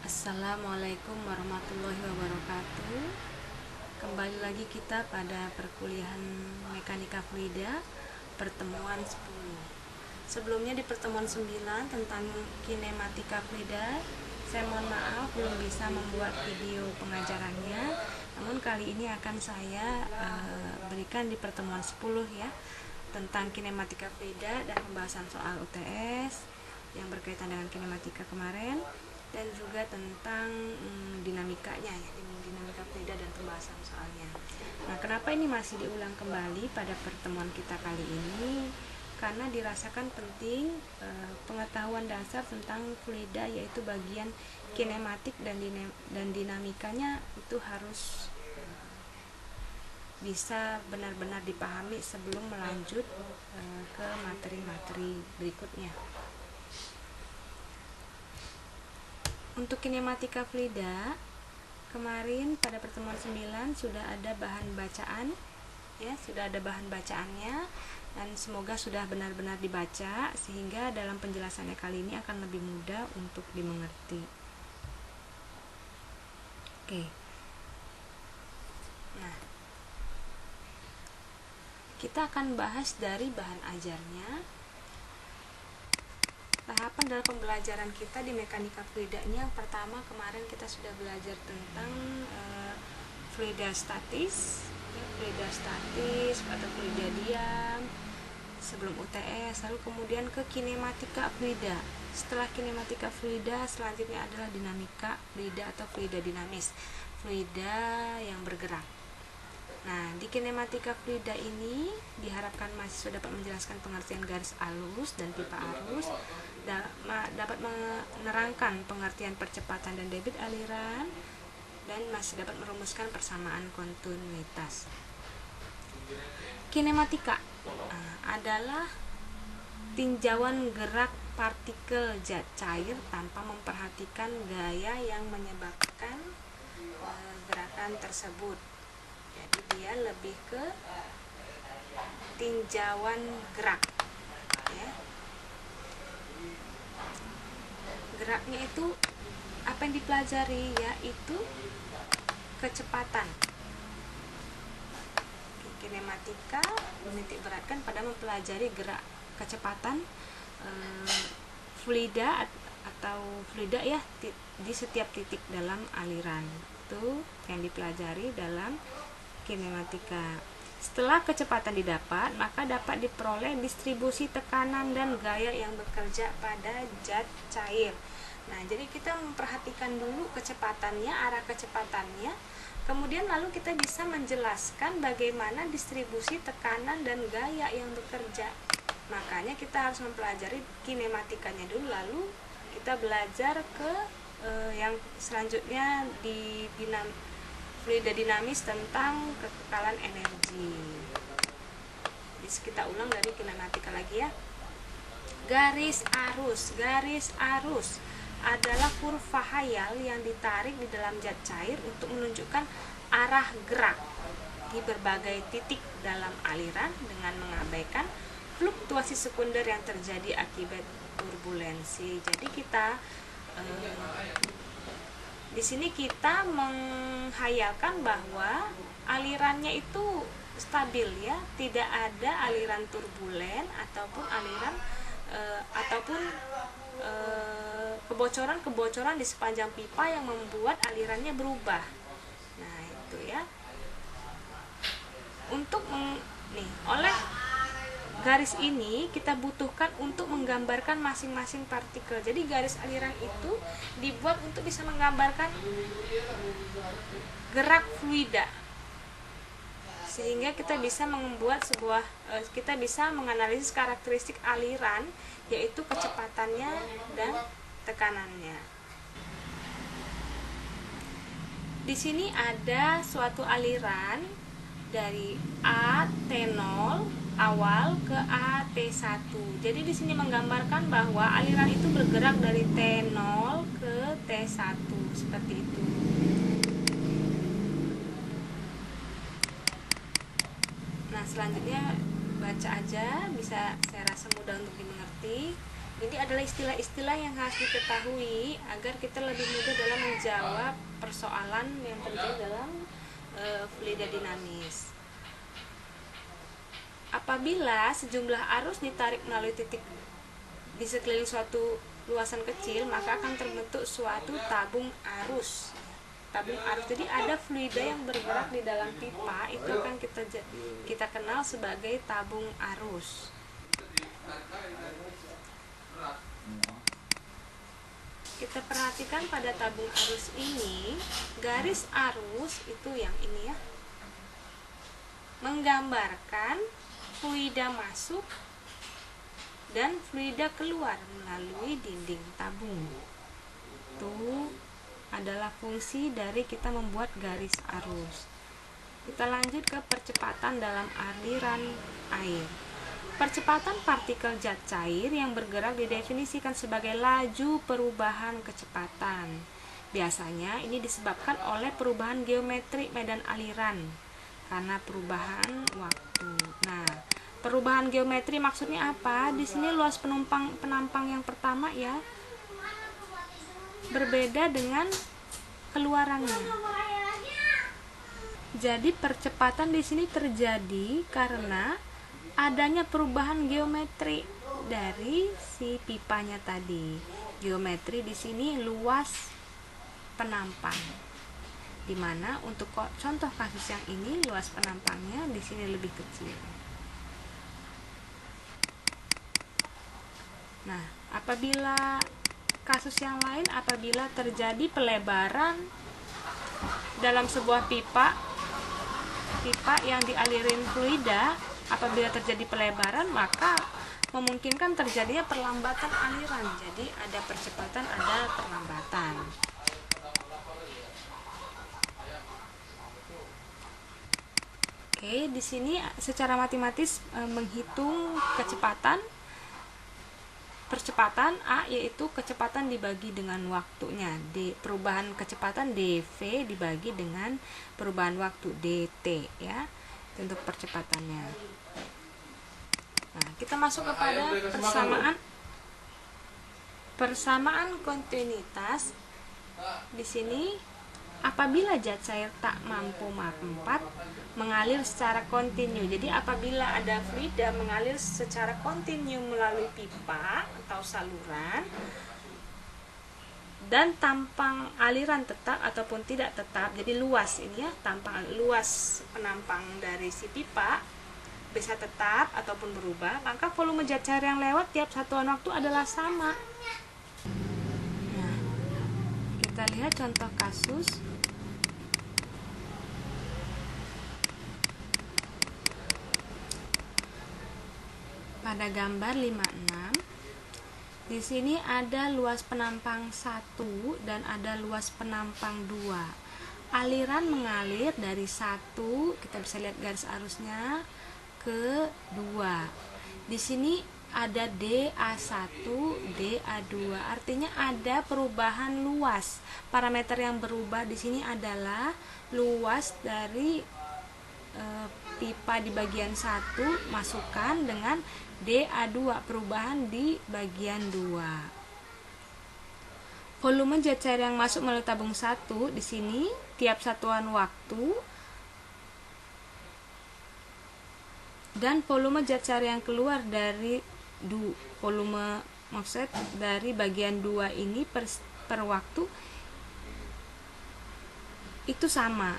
Assalamualaikum warahmatullahi wabarakatuh. Kembali lagi kita pada perkuliahan Mekanika Fluida pertemuan 10. Sebelumnya di pertemuan 9 tentang kinematika fluida, saya mohon maaf belum bisa membuat video pengajarannya. Namun kali ini akan saya berikan di pertemuan 10 ya, tentang kinematika fluida dan pembahasan soal UTS yang berkaitan dengan kinematika kemarin, dan juga tentang dinamikanya ya, dinamika fluida dan pembahasan soalnya. Nah, kenapa ini masih diulang kembali pada pertemuan kita kali ini? Karena dirasakan penting pengetahuan dasar tentang fluida, yaitu bagian kinematik dan dinamikanya itu harus bisa benar-benar dipahami sebelum melanjut ke materi-materi berikutnya. Untuk kinematika fluida, kemarin pada pertemuan 9 sudah ada bahan bacaan ya, sudah ada bahan bacaannya, dan semoga sudah benar-benar dibaca sehingga dalam penjelasannya kali ini akan lebih mudah untuk dimengerti. Oke. Nah, kita akan bahas dari bahan ajarnya. Tahapan dalam pembelajaran kita di mekanika fluida ini, yang pertama kemarin kita sudah belajar tentang fluida statis, fluida statis atau fluida diam sebelum UTS. Lalu kemudian ke kinematika fluida. Setelah kinematika fluida, selanjutnya adalah dinamika fluida atau fluida dinamis, fluida yang bergerak. Nah, di kinematika fluida ini diharapkan mahasiswa dapat menjelaskan pengertian garis alus dan pipa arus, dapat menerangkan pengertian percepatan dan debit aliran, dan masih dapat merumuskan persamaan kontinuitas. Kinematika adalah tinjauan gerak partikel zat cair tanpa memperhatikan gaya yang menyebabkan gerakan tersebut. Jadi dia lebih ke tinjauan gerak ya. Geraknya itu apa yang dipelajari, yaitu kecepatan. Kinematika menitik beratkan pada mempelajari gerak kecepatan fluida atau fluida ya di setiap titik dalam aliran. Itu yang dipelajari dalam kinematika. Setelah kecepatan didapat, maka dapat diperoleh distribusi tekanan dan gaya yang bekerja pada zat cair. Nah, jadi kita memperhatikan dulu kecepatannya, arah kecepatannya, kemudian lalu kita bisa menjelaskan bagaimana distribusi tekanan dan gaya yang bekerja. Makanya kita harus mempelajari kinematikanya dulu, lalu kita belajar ke yang selanjutnya di fluida dinamis tentang kekekalan energi. Jadi kita ulang dari kinematika lagi ya. Garis arus adalah kurva khayal yang ditarik di dalam zat cair untuk menunjukkan arah gerak di berbagai titik dalam aliran dengan mengabaikan fluktuasi sekunder yang terjadi akibat turbulensi. Jadi kita di sini kita menghayalkan bahwa alirannya itu stabil ya, tidak ada aliran turbulen ataupun aliran kebocoran di sepanjang pipa yang membuat alirannya berubah. Nah, itu ya. Oleh garis ini kita butuhkan untuk menggambarkan masing-masing partikel. Jadi garis aliran itu dibuat untuk bisa menggambarkan gerak fluida, sehingga kita bisa kita bisa menganalisis karakteristik aliran, yaitu kecepatannya dan tekanannya. Di sini ada suatu aliran dari AT0 awal ke AT1. Jadi di sini menggambarkan bahwa aliran itu bergerak dari T0 ke T1 seperti itu. Nah, selanjutnya baca aja, bisa saya rasa mudah untuk dimengerti. Ini adalah istilah-istilah yang harus diketahui agar kita lebih mudah dalam menjawab persoalan yang terjadi dalam fluida dinamis. Apabila sejumlah arus ditarik melalui titik di sekeliling suatu luasan kecil, maka akan terbentuk suatu tabung arus. Tabung arus, jadi ada fluida yang bergerak di dalam pipa, itu akan kita kenal sebagai tabung arus. Kita perhatikan pada tabung arus ini, garis arus itu yang ini ya, menggambarkan fluida masuk dan fluida keluar melalui dinding tabung. Itu adalah fungsi dari kita membuat garis arus. Kita lanjut ke percepatan dalam aliran air. Percepatan partikel zat cair yang bergerak didefinisikan sebagai laju perubahan kecepatan. Biasanya ini disebabkan oleh perubahan geometri medan aliran karena perubahan waktu. Nah, perubahan geometri maksudnya apa? Di sini luas penampang yang pertama ya berbeda dengan keluarannya. Jadi percepatan di sini terjadi karena adanya perubahan geometri dari si pipanya tadi. Geometri di sini luas penampang. Dimana untuk contoh kasus yang ini luas penampangnya di sini lebih kecil. Nah, apabila kasus yang lain, apabila terjadi pelebaran dalam sebuah pipa yang dialirin fluida, apabila terjadi pelebaran maka memungkinkan terjadinya perlambatan aliran. Jadi ada percepatan, ada perlambatan. Oke, di sini secara matematis menghitung kecepatan. Percepatan A yaitu kecepatan dibagi dengan waktunya. Perubahan kecepatan dv dibagi dengan perubahan waktu dt ya. Untuk percepatannya. Nah, kita masuk kepada persamaan kontinuitas. Di sini apabila zat cair tak mampu mengalir secara kontinu. Jadi apabila ada fluida mengalir secara kontinu melalui pipa atau saluran dan tampang aliran tetap ataupun tidak tetap, jadi luas ini ya, luas penampang dari si pipa bisa tetap ataupun berubah, maka volume zat cair yang lewat tiap satuan waktu adalah sama. Nah, kita lihat contoh kasus. Pada gambar 56, di sini ada luas penampang 1 dan ada luas penampang 2. Aliran mengalir dari 1, kita bisa lihat garis arusnya, ke 2. Di sini ada DA1, DA2, artinya ada perubahan luas. Parameter yang berubah di sini adalah luas dari pipa di bagian 1 masukkan dengan DA2 perubahan di bagian 2. Volume zat cair yang masuk melalui tabung 1 di sini tiap satuan waktu dan volume zat cair yang keluar dari dari bagian 2 ini per waktu itu sama.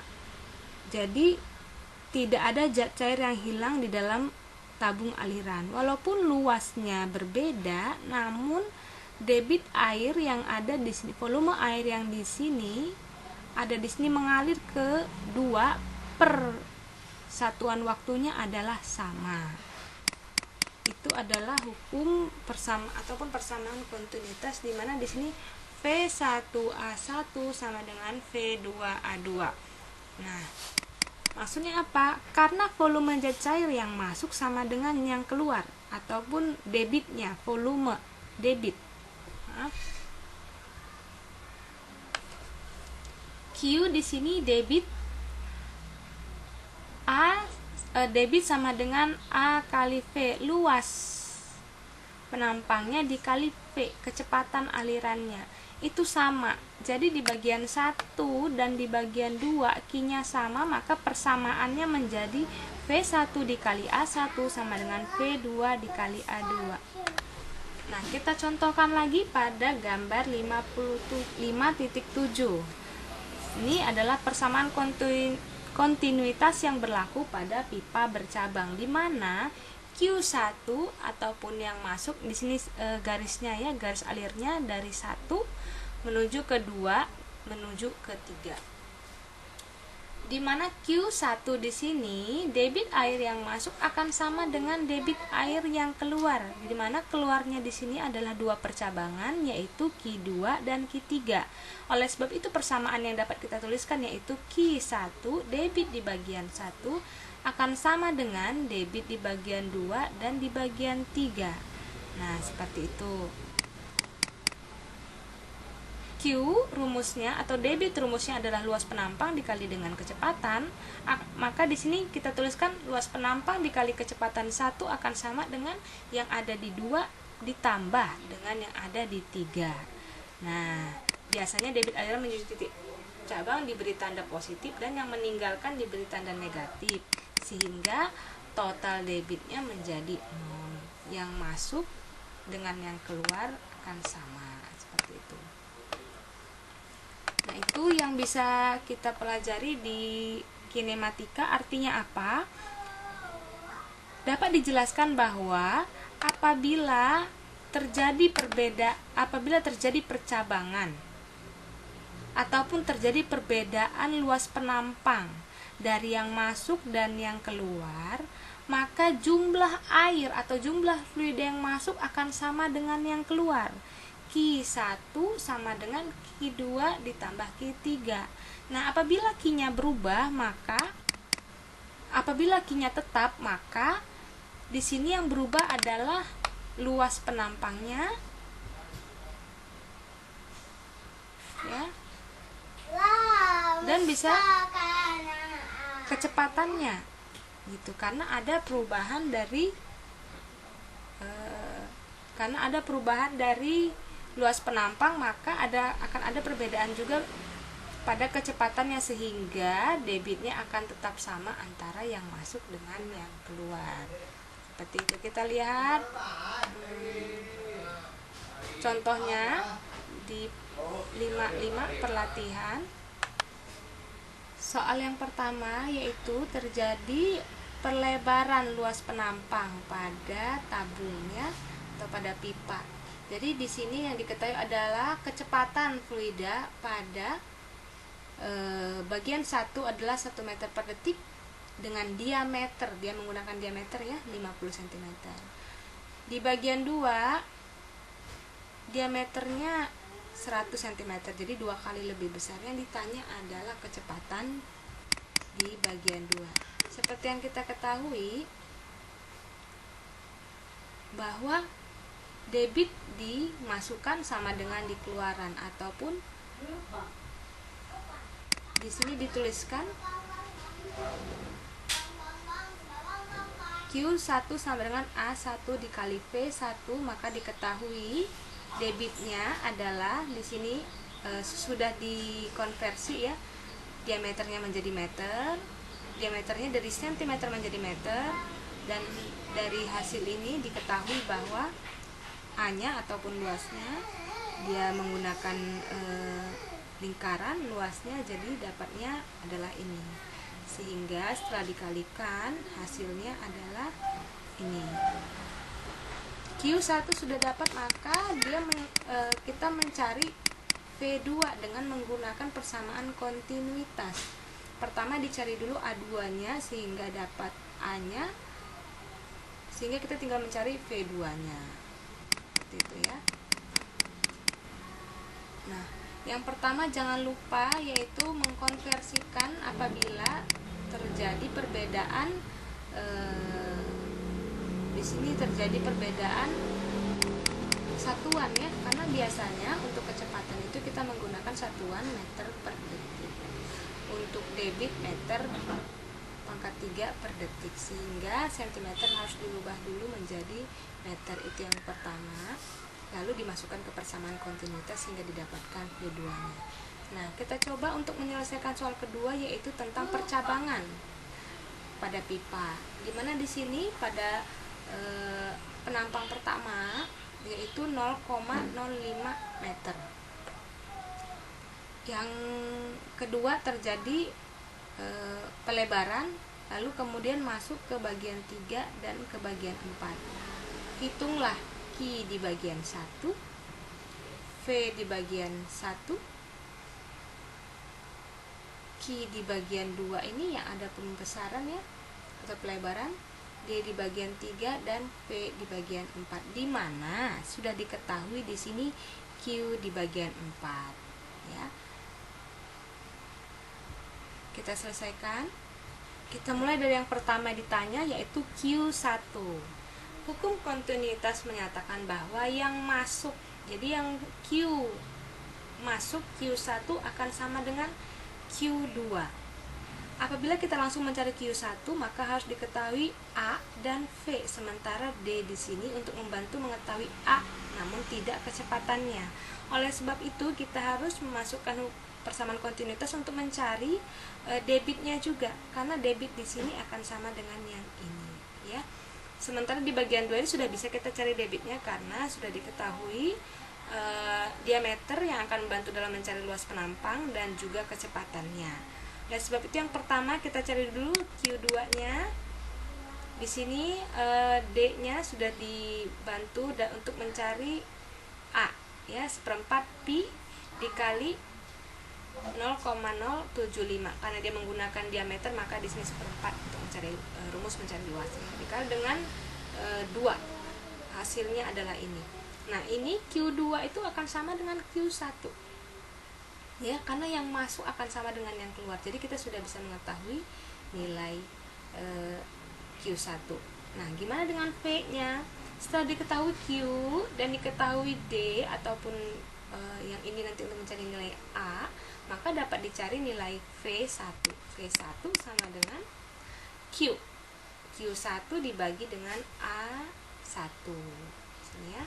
Jadi tidak ada zat cair yang hilang di dalam tabung aliran. Walaupun luasnya berbeda, namun debit air yang ada di sini, volume air yang di sini ada di sini mengalir ke 2 per satuan waktunya adalah sama. Itu adalah hukum persamaan kontinuitas, di mana di sini V1A1 sama dengan V2A2. Nah, maksudnya apa? Karena volume zat cair yang masuk sama dengan yang keluar, ataupun debitnya, volume debit. Q di sini debit debit sama dengan A kali V, luas penampangnya dikali V, kecepatan alirannya. Itu sama. Jadi di bagian 1 dan di bagian 2 Q-nya sama, maka persamaannya menjadi V1 dikali A1 sama dengan V2 dikali A2. Nah, kita contohkan lagi pada gambar 5.7. Ini adalah persamaan kontinuitas yang berlaku pada pipa bercabang, di mana Q1 ataupun yang masuk di sini garisnya ya, garis alirnya dari 1 menuju ke 2 menuju ke 3. Di mana Q1 di sini debit air yang masuk akan sama dengan debit air yang keluar. Di mana keluarnya di sini adalah dua percabangan, yaitu Q2 dan Q3. Oleh sebab itu persamaan yang dapat kita tuliskan yaitu Q1 debit di bagian 1 akan sama dengan debit di bagian 2 dan di bagian 3. Nah, seperti itu. Q rumusnya atau debit rumusnya adalah luas penampang dikali dengan kecepatan. Maka di sini kita tuliskan luas penampang dikali kecepatan 1 akan sama dengan yang ada di 2 ditambah dengan yang ada di 3. Nah, biasanya debit aliran menuju titik cabang diberi tanda positif dan yang meninggalkan diberi tanda negatif, sehingga total debitnya menjadi 0. Yang masuk dengan yang keluar akan sama, seperti itu. Nah, itu yang bisa kita pelajari di kinematika. Artinya apa? Dapat dijelaskan bahwa apabila terjadi percabangan ataupun terjadi perbedaan luas penampang dari yang masuk dan yang keluar, maka jumlah air atau jumlah fluida yang masuk akan sama dengan yang keluar. Q1 sama dengan Q2 ditambah Q3. Nah, apabila Q-nya berubah, apabila Q-nya tetap, maka di sini yang berubah adalah luas penampangnya, ya, dan bisa kecepatannya, gitu. Karena ada perubahan dari luas penampang, maka akan ada perbedaan juga pada kecepatannya, sehingga debitnya akan tetap sama antara yang masuk dengan yang keluar. Seperti itu. Kita lihat contohnya di 55 perlatihan. Soal yang pertama yaitu terjadi perlebaran luas penampang pada tabungnya atau pada pipa. Jadi di sini yang diketahui adalah kecepatan fluida pada bagian 1 adalah 1 meter per detik dengan diameter, dia menggunakan diameter ya, 50 cm. Di bagian 2 diameternya 100 cm, jadi 2 kali lebih besar. Yang ditanya adalah kecepatan di bagian 2. Seperti yang kita ketahui bahwa debit dimasukkan sama dengan dikeluaran, ataupun di sini dituliskan Q1 sama dengan A1 dikali V1, maka diketahui debitnya adalah di sini sudah dikonversi ya, diameternya menjadi meter, diameternya dari cm menjadi meter, dan dari hasil ini diketahui bahwa A-nya ataupun luasnya, dia menggunakan lingkaran luasnya, jadi dapatnya adalah ini, sehingga setelah dikalikan hasilnya adalah ini. Q1 sudah dapat, maka kita mencari V2 dengan menggunakan persamaan kontinuitas. Pertama dicari dulu A2 nya sehingga dapat A-nya, sehingga kita tinggal mencari V2 nya, seperti itu ya. Nah, yang pertama jangan lupa yaitu mengkonversikan apabila terjadi perbedaan di sini terjadi perbedaan satuan ya, karena biasanya untuk kecepatan itu kita menggunakan satuan meter per detik. Untuk debit meter pangkat 3 per detik, sehingga cm harus dirubah dulu menjadi meter. Itu yang pertama, lalu dimasukkan ke persamaan kontinuitas hingga didapatkan V2-nya. Nah, kita coba untuk menyelesaikan soal kedua, yaitu tentang percabangan pada pipa. Dimana di sini pada penampang pertama yaitu 0,05 meter. Yang kedua terjadi pelebaran, lalu kemudian masuk ke bagian 3 dan ke bagian 4. Hitunglah Q di bagian 1, V di bagian 1, Q di bagian 2 ini yang ada pembesaran ya atau pelebaran, D di bagian 3 dan V di bagian 4, di mana sudah diketahui di sini Q di bagian 4 ya. Kita selesaikan. Kita mulai dari yang pertama ditanya, yaitu Q1. Hukum kontinuitas menyatakan bahwa yang masuk, jadi yang Q masuk Q1 akan sama dengan Q2. Apabila kita langsung mencari Q1, maka harus diketahui A dan V, sementara D di sini untuk membantu mengetahui A namun tidak kecepatannya. Oleh sebab itu kita harus memasukkan persamaan kontinuitas untuk mencari debitnya juga, karena debit di sini akan sama dengan yang ini ya. Sementara di bagian 2 ini sudah bisa kita cari debitnya karena sudah diketahui diameter yang akan membantu dalam mencari luas penampang dan juga kecepatannya. Oleh sebab itu yang pertama kita cari dulu Q2-nya. Di sini D-nya sudah dibantu untuk mencari A ya, 1/4 pi dikali 0,075, karena dia menggunakan diameter maka di sini 1/4 untuk mencari rumus mencari luasnya dikali dengan 2. Hasilnya adalah ini. Nah, ini Q2 itu akan sama dengan Q1 ya, karena yang masuk akan sama dengan yang keluar. Jadi kita sudah bisa mengetahui nilai Q1. Nah, gimana dengan V-nya? Setelah diketahui Q dan diketahui D ataupun yang ini nanti untuk mencari nilai A, maka dapat dicari nilai V1. V1 sama dengan Q. Q1 dibagi dengan A1. Sini ya.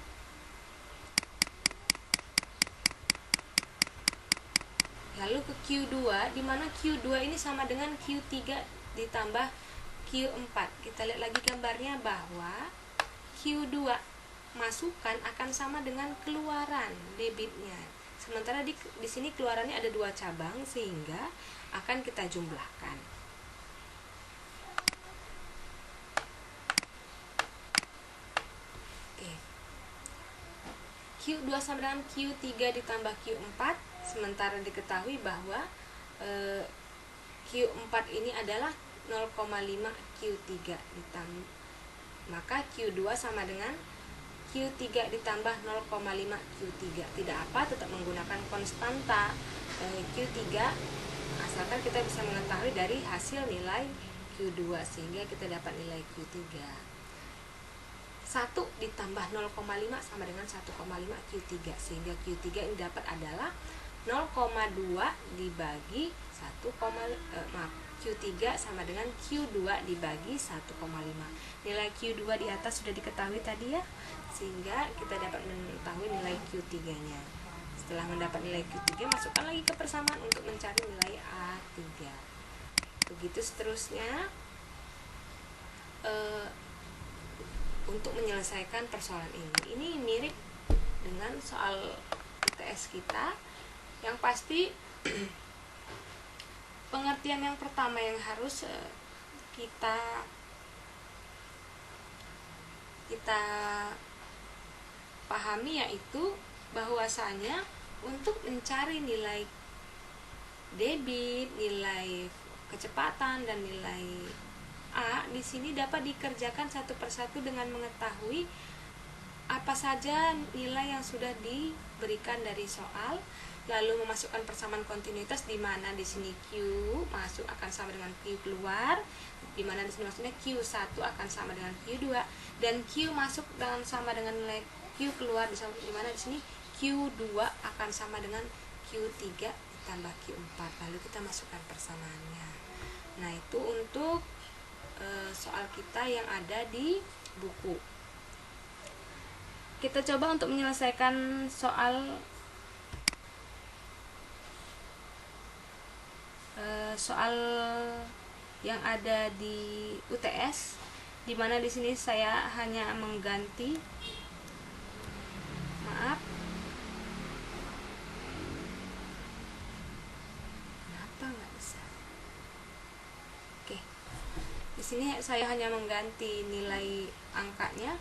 Lalu ke Q2, di mana Q2 ini sama dengan Q3 ditambah Q4. Kita lihat lagi gambarnya bahwa Q2 masukan akan sama dengan keluaran debitnya. Sementara di sini keluarannya ada 2 cabang, sehingga akan kita jumlahkan. Oke. Q2 sama dengan Q3 ditambah Q4, sementara diketahui bahwa Q4 ini adalah 0,5 Q3 ditambah, maka Q2 sama dengan Q3 ditambah 0,5 Q3. Tidak apa, tetap menggunakan konstanta Q3, asalkan kita bisa mengetahui dari hasil nilai Q2 sehingga kita dapat nilai Q3. 1 ditambah 0,5 sama dengan 1,5 Q3, sehingga Q3 ini dapat adalah 0,2 dibagi 1, Q3 sama dengan Q2 dibagi 1,5. Nilai Q2 di atas sudah diketahui tadi ya, sehingga kita dapat mengetahui nilai Q3-nya. Setelah mendapat nilai Q3, masukkan lagi ke persamaan untuk mencari nilai A3. Begitu seterusnya untuk menyelesaikan persoalan ini. Ini mirip dengan soal ITS kita. Yang pasti pengertian yang pertama yang harus kita pahami yaitu bahwasanya untuk mencari nilai debit, nilai kecepatan dan nilai A di sini dapat dikerjakan satu persatu dengan mengetahui apa saja nilai yang sudah diberikan dari soal, lalu memasukkan persamaan kontinuitas di mana di sini Q masuk akan sama dengan Q keluar, di mana di sini maksudnya Q1 akan sama dengan Q2, dan Q masuk dan sama dengan nilai Q keluar, di mana di sini Q2 akan sama dengan Q3 ditambah Q4. Lalu kita masukkan persamaannya. Nah, itu untuk soal kita yang ada di buku. Kita coba untuk menyelesaikan soal yang ada di UTS, di mana di sini saya hanya mengganti, maaf, kenapa nggak bisa? Oke, di sini saya hanya mengganti nilai angkanya.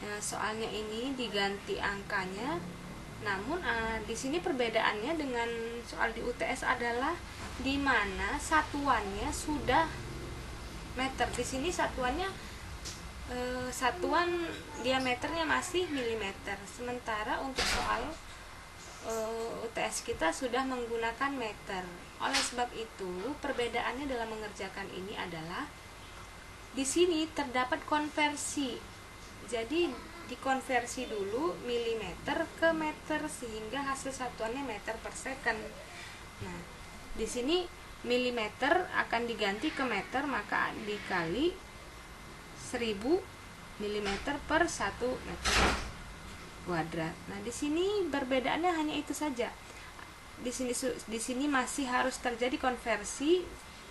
Nah, soalnya ini diganti angkanya, namun di sini perbedaannya dengan soal di UTS adalah di mana satuannya sudah meter. Di sini satuannya satuan diameternya masih milimeter, sementara untuk soal UTS kita sudah menggunakan meter. Oleh sebab itu, perbedaannya dalam mengerjakan ini adalah di sini terdapat konversi. Jadi dikonversi dulu milimeter ke meter sehingga hasil satuannya meter per second. Nah, di sini milimeter akan diganti ke meter, maka dikali 1000 milimeter per 1 meter kuadrat. Nah, di sini perbedaannya hanya itu saja. Di sini masih harus terjadi konversi,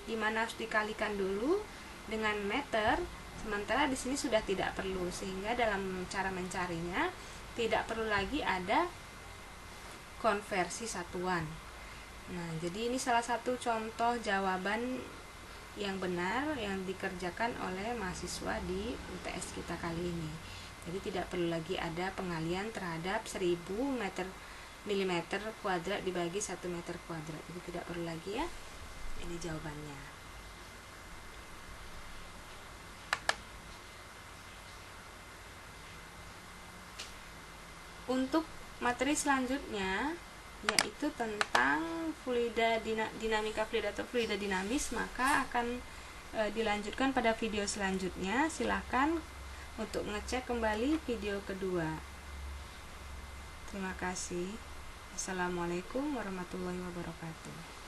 di mana harus dikalikan dulu dengan meter, sementara di sini sudah tidak perlu, sehingga dalam cara mencarinya tidak perlu lagi ada konversi satuan. Nah, jadi ini salah satu contoh jawaban yang benar yang dikerjakan oleh mahasiswa di UTS kita kali ini. Jadi tidak perlu lagi ada pengalian terhadap 1000 milimeter kuadrat dibagi 1 meter kuadrat. Jadi tidak perlu lagi ya. Ini jawabannya. Untuk materi selanjutnya, yaitu tentang dinamika fluida atau fluida dinamis, maka akan dilanjutkan pada video selanjutnya. Silahkan untuk ngecek kembali video kedua. Terima kasih. Assalamualaikum warahmatullahi wabarakatuh.